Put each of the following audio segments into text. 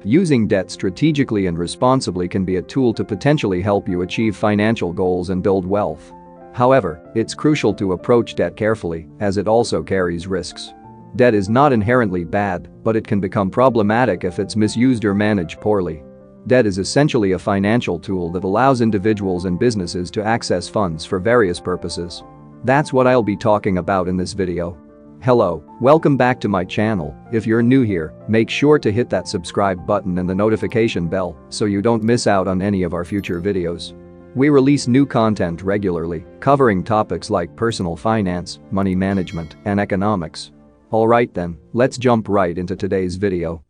Using debt strategically and responsibly can be a tool to potentially help you achieve financial goals and build wealth. However, it's crucial to approach debt carefully, as it also carries risks. Debt is not inherently bad, but it can become problematic if it's misused or managed poorly. Debt is essentially a financial tool that allows individuals and businesses to access funds for various purposes. That's what I'll be talking about in this video. Hello, welcome back to my channel. If you're new here, make sure to hit that subscribe button and the notification bell so you don't miss out on any of our future videos. We release new content regularly, covering topics like personal finance, money management, and economics. Alright then, let's jump right into today's video.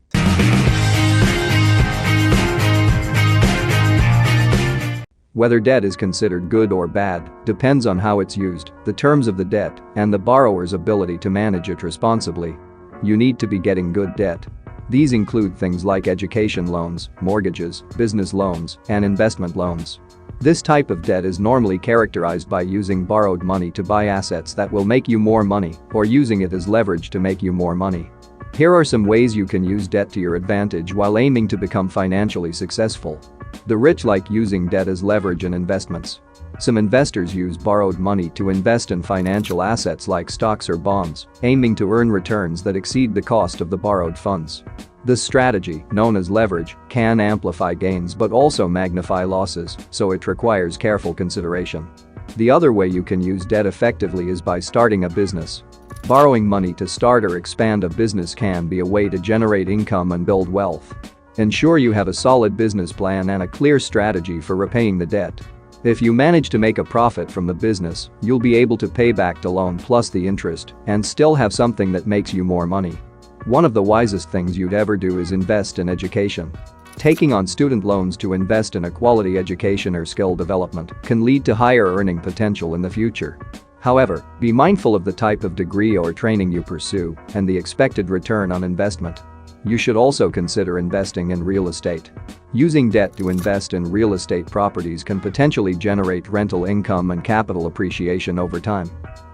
Whether debt is considered good or bad depends on how it's used, the terms of the debt, and the borrower's ability to manage it responsibly. You need to be getting good debt. These include things like education loans, mortgages, business loans, and investment loans. This type of debt is normally characterized by using borrowed money to buy assets that will make you more money, or using it as leverage to make you more money. Here are some ways you can use debt to your advantage while aiming to become financially successful. The rich like using debt as leverage in investments. Some investors use borrowed money to invest in financial assets like stocks or bonds, aiming to earn returns that exceed the cost of the borrowed funds. This strategy, known as leverage, can amplify gains but also magnify losses, so it requires careful consideration. The other way you can use debt effectively is by starting a business. Borrowing money to start or expand a business can be a way to generate income and build wealth. Ensure you have a solid business plan and a clear strategy for repaying the debt. If you manage to make a profit from the business, you'll be able to pay back the loan plus the interest and still have something that makes you more money. One of the wisest things you'd ever do is invest in education. Taking on student loans to invest in a quality education or skill development can lead to higher earning potential in the future. However, be mindful of the type of degree or training you pursue and the expected return on investment. You should also consider investing in real estate. Using debt to invest in real estate properties can potentially generate rental income and capital appreciation over time.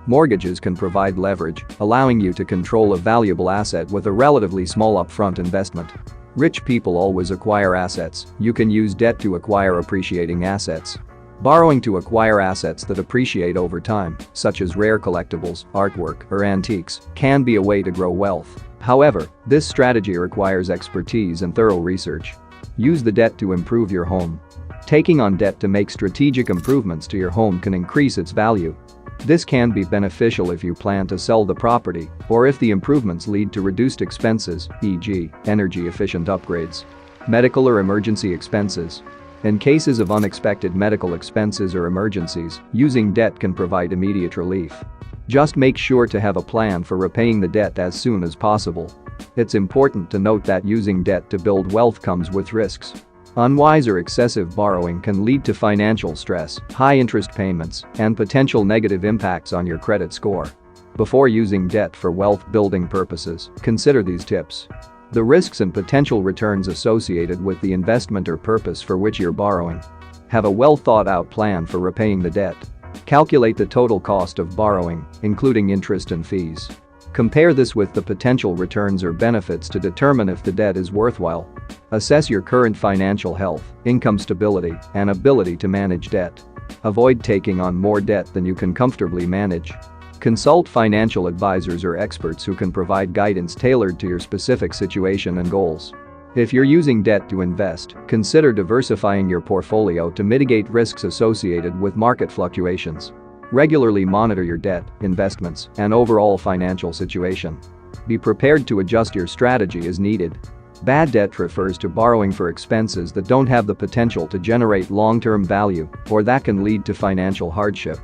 Mortgages can provide leverage, allowing you to control a valuable asset with a relatively small upfront investment. Rich people always acquire assets. You can use debt to acquire appreciating assets. Borrowing to acquire assets that appreciate over time, such as rare collectibles, artwork, or antiques, can be a way to grow wealth. However, this strategy requires expertise and thorough research. Use the debt to improve your home. Taking on debt to make strategic improvements to your home can increase its value. This can be beneficial if you plan to sell the property or if the improvements lead to reduced expenses, e.g., energy-efficient upgrades. Medical or emergency expenses. In cases of unexpected medical expenses or emergencies, using debt can provide immediate relief. Just make sure to have a plan for repaying the debt as soon as possible. It's important to note that using debt to build wealth comes with risks. Unwise or excessive borrowing can lead to financial stress, high interest payments, and potential negative impacts on your credit score. Before using debt for wealth-building purposes, consider these tips. The risks and potential returns associated with the investment or purpose for which you're borrowing. Have a well-thought-out plan for repaying the debt. Calculate the total cost of borrowing, including interest and fees. Compare this with the potential returns or benefits to determine if the debt is worthwhile. Assess your current financial health, income stability, and ability to manage debt. Avoid taking on more debt than you can comfortably manage. Consult financial advisors or experts who can provide guidance tailored to your specific situation and goals. If you're using debt to invest, consider diversifying your portfolio to mitigate risks associated with market fluctuations. Regularly monitor your debt, investments, and overall financial situation. Be prepared to adjust your strategy as needed. Bad debt refers to borrowing for expenses that don't have the potential to generate long-term value or that can lead to financial hardship.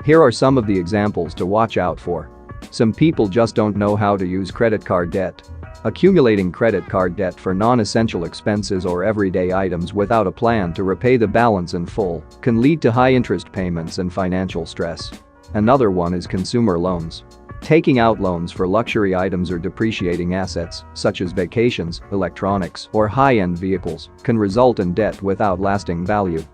Here are some of the examples to watch out for. Some people just don't know how to use credit card debt. Accumulating credit card debt for non-essential expenses or everyday items without a plan to repay the balance in full can lead to high interest payments and financial stress. Another one is consumer loans. Taking out loans for luxury items or depreciating assets, such as vacations, electronics, or high-end vehicles, can result in debt without lasting value.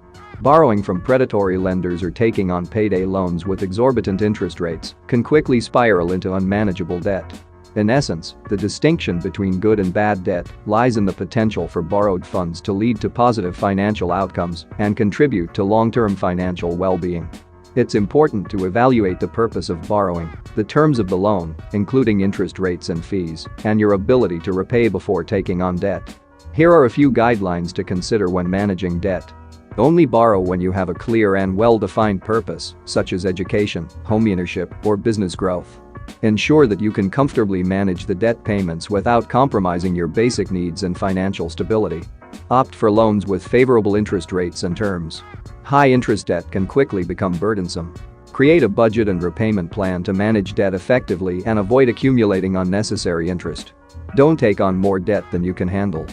Borrowing from predatory lenders or taking on payday loans with exorbitant interest rates can quickly spiral into unmanageable debt. In essence, the distinction between good and bad debt lies in the potential for borrowed funds to lead to positive financial outcomes and contribute to long-term financial well-being. It's important to evaluate the purpose of borrowing, the terms of the loan, including interest rates and fees, and your ability to repay before taking on debt. Here are a few guidelines to consider when managing debt. Only borrow when you have a clear and well-defined purpose, such as education, homeownership, or business growth. Ensure that you can comfortably manage the debt payments without compromising your basic needs and financial stability. Opt for loans with favorable interest rates and terms. High-interest debt can quickly become burdensome. Create a budget and repayment plan to manage debt effectively and avoid accumulating unnecessary interest. Don't take on more debt than you can handle.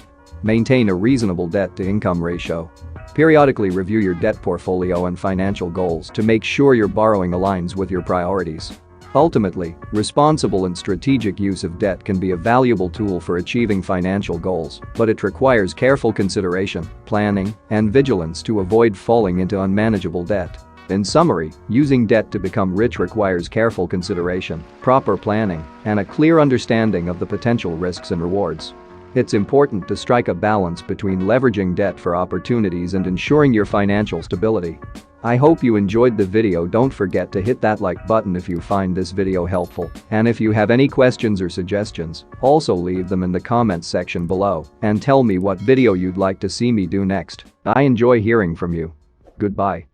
Maintain a reasonable debt-to-income ratio. Periodically review your debt portfolio and financial goals to make sure your borrowing aligns with your priorities. Ultimately, responsible and strategic use of debt can be a valuable tool for achieving financial goals, but it requires careful consideration, planning, and vigilance to avoid falling into unmanageable debt. In summary, using debt to become rich requires careful consideration, proper planning, and a clear understanding of the potential risks and rewards. It's important to strike a balance between leveraging debt for opportunities and ensuring your financial stability. I hope you enjoyed the video. Don't forget to hit that like button if you find this video helpful, and if you have any questions or suggestions, also leave them in the comments section below and tell me what video you'd like to see me do next. I enjoy hearing from you. Goodbye.